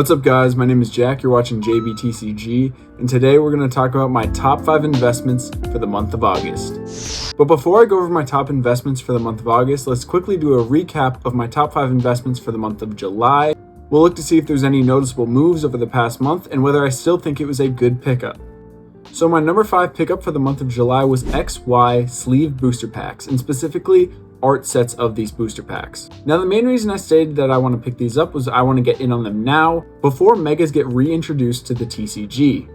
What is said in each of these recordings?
What's up guys, my name is Jack, you're watching JBTCG, and today we're going to talk about my top 5 investments for the month of August. But before I go over my top investments for the month of August, let's quickly do a recap of my top 5 investments for the month of July. We'll look to see if there's any noticeable moves over the past month and whether I still think it was a good pickup. So my number 5 pickup for the month of July was XY sleeve booster packs, and specifically art sets of these booster packs. Now the main reason I stated that I want to pick these up was I want to get in on them now before Megas get reintroduced to the TCG.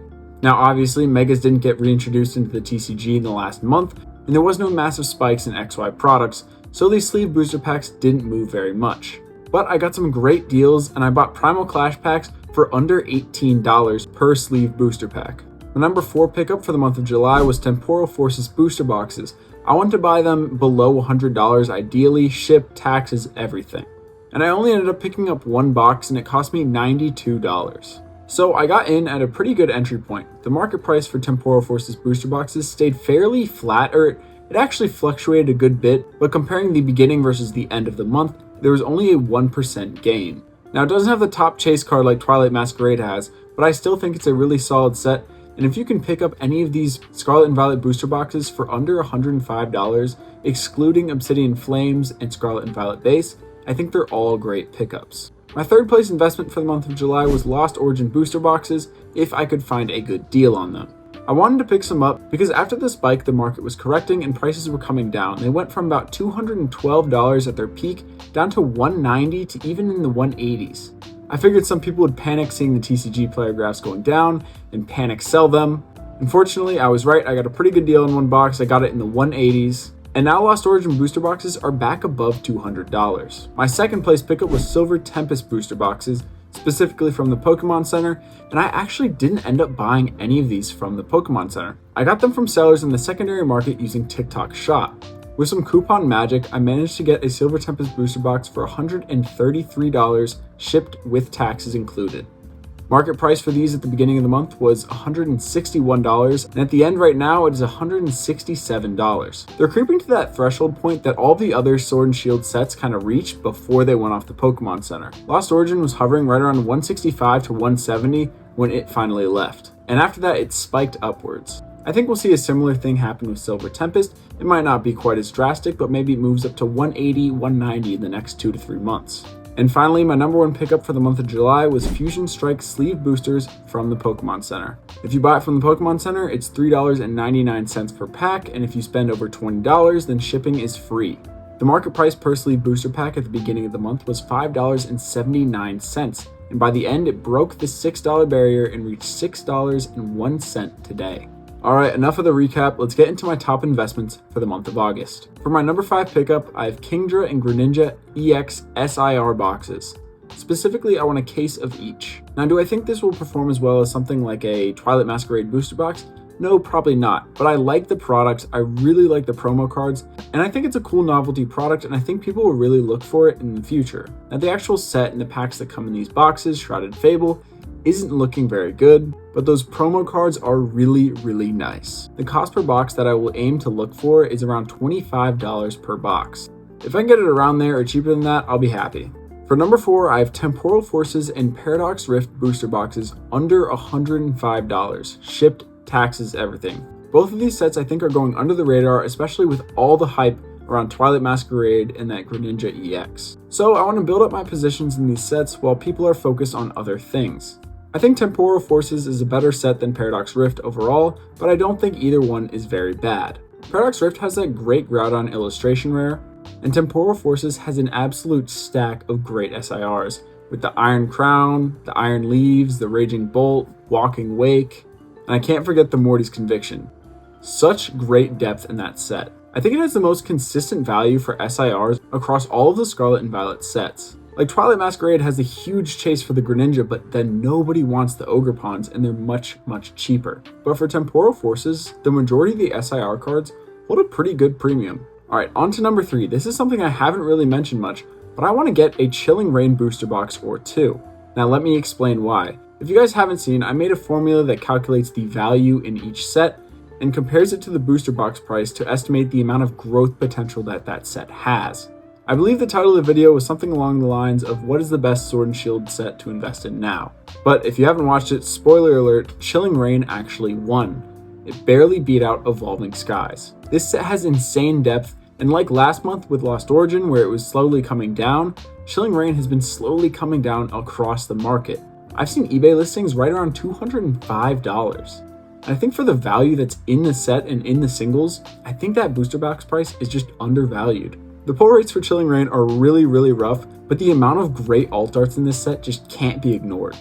Now obviously Megas didn't get reintroduced into the TCG in the last month, and there was no massive spikes in XY products, so these sleeve booster packs didn't move very much. But I got some great deals and I bought Primal Clash packs for under $18 per sleeve booster pack. My number 4 pickup for the month of July was Temporal Forces booster boxes. I want to buy them below $100 ideally, ship, taxes, everything. And I only ended up picking up one box and it cost me $92. So I got in at a pretty good entry point. The market price for Temporal Forces booster boxes stayed fairly flat, or it actually fluctuated a good bit, but comparing the beginning versus the end of the month, there was only a 1% gain. Now it doesn't have the top chase card like Twilight Masquerade has, but I still think it's a really solid set. And if you can pick up any of these Scarlet and Violet booster boxes for under $105, excluding Obsidian Flames and Scarlet and Violet base, I think they're all great pickups. My third place investment for the month of July was Lost Origin booster boxes, if I could find a good deal on them. I wanted to pick some up because after the spike, the market was correcting and prices were coming down. They went from about $212 at their peak down to $190 to even in the 180s. I figured some people would panic seeing the TCG player graphs going down and panic sell them. Unfortunately, I was right. I got a pretty good deal in one box. I got it in the 180s. And now Lost Origin booster boxes are back above $200. My second place pickup was Silver Tempest booster boxes, specifically from the Pokemon Center, and I actually didn't end up buying any of these from the Pokemon Center. I got them from sellers in the secondary market using TikTok Shop. With some coupon magic, I managed to get a Silver Tempest booster box for $133, shipped with taxes included. Market price for these at the beginning of the month was $161, and at the end right now it is $167. They're creeping to that threshold point that all the other Sword and Shield sets kind of reached before they went off the Pokemon Center. Lost Origin was hovering right around 165 to 170 when it finally left, and after that it spiked upwards. I think we'll see a similar thing happen with Silver Tempest. It might not be quite as drastic, but maybe it moves up to 180, 190 in the next 2 to 3 months. And finally, my number 1 pickup for the month of July was Fusion Strike sleeve boosters from the Pokemon Center. If you buy it from the Pokemon Center, it's $3.99 per pack, and if you spend over $20, then shipping is free. The market price per sleeve booster pack at the beginning of the month was $5.79, and by the end it broke the $6 barrier and reached $6.01 today. Alright, enough of the recap, let's get into my top investments for the month of August. For my number 5 pickup, I have Kingdra and Greninja EX SIR boxes. Specifically, I want a case of each. Now, do I think this will perform as well as something like a Twilight Masquerade booster box? No, probably not, but I like the products, I really like the promo cards, and I think it's a cool novelty product, and I think people will really look for it in the future. Now, the actual set and the packs that come in these boxes, Shrouded Fable, isn't looking very good, but those promo cards are really, really nice. The cost per box that I will aim to look for is around $25 per box. If I can get it around there or cheaper than that, I'll be happy. For number 4, I have Temporal Forces and Paradox Rift booster boxes under $105, shipped, taxes, everything. Both of these sets I think are going under the radar, especially with all the hype around Twilight Masquerade and that Greninja EX. So I want to build up my positions in these sets while people are focused on other things. I think Temporal Forces is a better set than Paradox Rift overall, but I don't think either one is very bad. Paradox Rift has that great Groudon illustration rare, and Temporal Forces has an absolute stack of great SIRs, with the Iron Crown, the Iron Leaves, the Raging Bolt, Walking Wake, and I can't forget the Morty's Conviction. Such great depth in that set. I think it has the most consistent value for SIRs across all of the Scarlet and Violet sets. Like Twilight Masquerade has a huge chase for the Greninja, but then nobody wants the Ogerpons and they're much, much cheaper. But for Temporal Forces, the majority of the SIR cards hold a pretty good premium. Alright, on to number 3. This is something I haven't really mentioned much, but I want to get a Chilling Reign booster box or 2. Now let me explain why. If you guys haven't seen, I made a formula that calculates the value in each set and compares it to the booster box price to estimate the amount of growth potential that that set has. I believe the title of the video was something along the lines of what is the best Sword and Shield set to invest in now. But if you haven't watched it, spoiler alert, Chilling Reign actually won. It barely beat out Evolving Skies. This set has insane depth, and like last month with Lost Origin where it was slowly coming down, Chilling Reign has been slowly coming down across the market. I've seen eBay listings right around $205. And I think for the value that's in the set and in the singles, I think that booster box price is just undervalued. The pull rates for Chilling Reign are really rough, but the amount of great alt arts in this set just can't be ignored.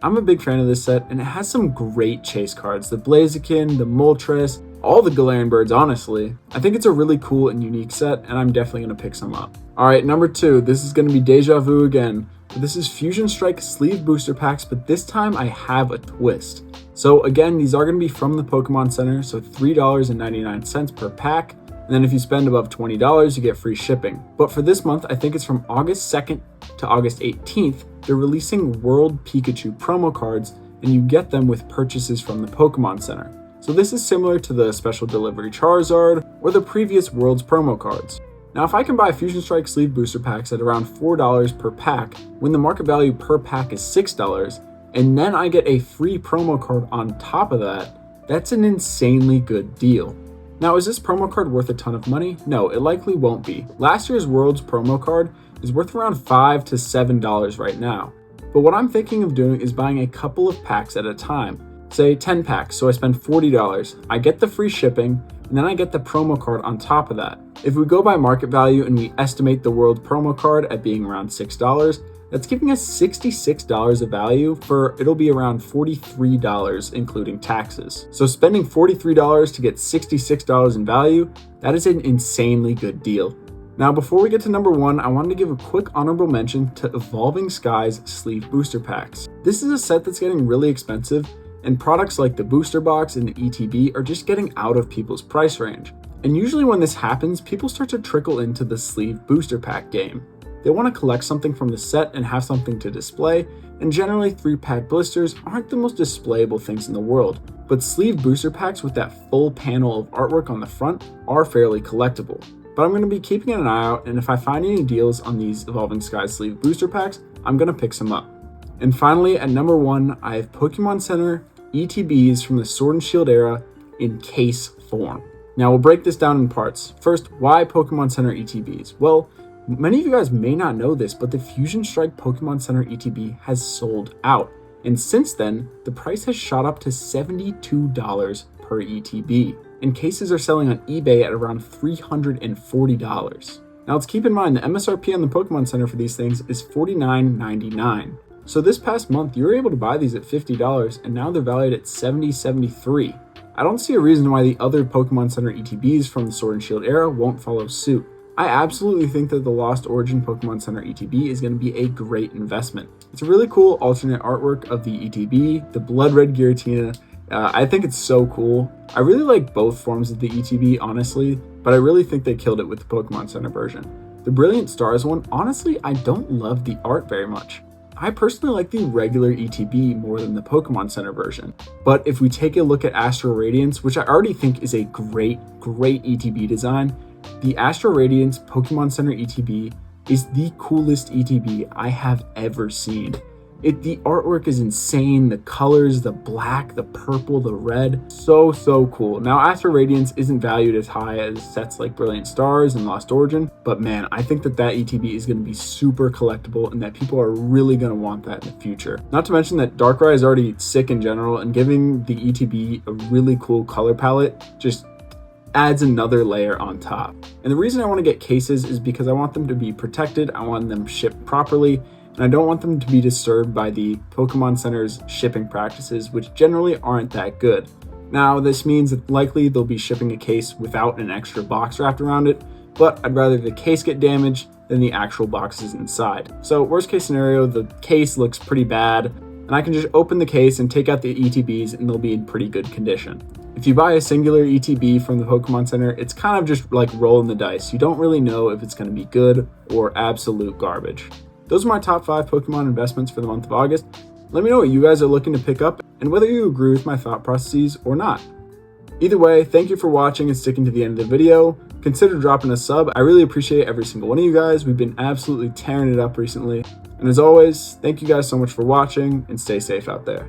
I'm a big fan of this set, and it has some great chase cards. The Blaziken, the Moltres, all the Galarian birds, honestly. I think it's a really cool and unique set, and I'm definitely going to pick some up. Alright, number 2, this is going to be Deja Vu again. This is Fusion Strike sleeve booster packs, but this time I have a twist. So again, these are going to be from the Pokemon Center, so $3.99 per pack, and then if you spend above $20, you get free shipping. But for this month, I think it's from August 2nd to August 18th, they're releasing World Pikachu promo cards, and you get them with purchases from the Pokemon Center. So this is similar to the Special Delivery Charizard or the previous World's promo cards. Now, if I can buy Fusion Strike sleeve booster packs at around $4 per pack, when the market value per pack is $6, and then I get a free promo card on top of that, that's an insanely good deal. Now, is this promo card worth a ton of money? No, it likely won't be. Last year's World's promo card is worth around $5 to $7 right now. But what I'm thinking of doing is buying a couple of packs at a time. Say 10 packs, so I spend $40. I get the free shipping, and then I get the promo card on top of that. If we go by market value and we estimate the World promo card at being around $6, that's giving us $66 of value for it'll be around $43 including taxes. So spending $43 to get $66 in value, that is an insanely good deal. Now before we get to number 1, I wanted to give a quick honorable mention to Evolving Skies sleeve booster packs. This is a set that's getting really expensive, and products like the booster box and the ETB are just getting out of people's price range. And usually when this happens, people start to trickle into the sleeve booster pack game. They want to collect something from the set and have something to display, and generally 3-pack blisters aren't the most displayable things in the world, but sleeve booster packs with that full panel of artwork on the front are fairly collectible. But I'm going to be keeping an eye out, and if I find any deals on these Evolving Skies sleeve booster packs, I'm going to pick some up. And finally, at number 1, I have Pokemon Center ETBs from the Sword and Shield era in case form. Now we'll break this down in parts. First, why Pokemon Center ETBs? Well, many of you guys may not know this, but the Fusion Strike Pokemon Center ETB has sold out. And since then, the price has shot up to $72 per ETB. And cases are selling on eBay at around $340. Now let's keep in mind the MSRP on the Pokemon Center for these things is $49.99. So this past month, you were able to buy these at $50, and now they're valued at $73. I don't see a reason why the other Pokemon Center ETBs from the Sword and Shield era won't follow suit. I absolutely think that the Lost Origin Pokemon Center ETB is going to be a great investment. It's a really cool alternate artwork of the ETB, the Blood Red Giratina. I think it's so cool. I really like both forms of the ETB, honestly, but I really think they killed it with the Pokemon Center version. The Brilliant Stars one, honestly, I don't love the art very much. I personally like the regular ETB more than the Pokemon Center version. But if we take a look at Astral Radiance, which I already think is a great ETB design, the Astral Radiance Pokemon Center ETB is the coolest ETB I have ever seen. The artwork is insane, the colors, the black, the purple, the red, so cool. Now Astral Radiance isn't valued as high as sets like Brilliant Stars and Lost Origin, but man, I think that ETB is going to be super collectible and that people are really going to want that in the future. Not to mention that Darkrai is already sick in general, and giving the ETB a really cool color palette just adds another layer on top. And the reason I want to get cases is because I want them to be protected, I want them shipped properly, and I don't want them to be disturbed by the Pokemon Center's shipping practices, which generally aren't that good. Now, this means that likely they'll be shipping a case without an extra box wrapped around it, but I'd rather the case get damaged than the actual boxes inside. So worst case scenario, the case looks pretty bad, and I can just open the case and take out the ETBs and they'll be in pretty good condition. If you buy a singular ETB from the Pokemon Center, it's kind of just like rolling the dice. You don't really know if it's going to be good or absolute garbage. Those are my top 5 Pokemon investments for the month of August. Let me know what you guys are looking to pick up and whether you agree with my thought processes or not. Either way, thank you for watching and sticking to the end of the video. consider dropping a sub. I really appreciate every single one of you guys. We've been absolutely tearing it up recently. And as always, thank you guys so much for watching, and stay safe out there.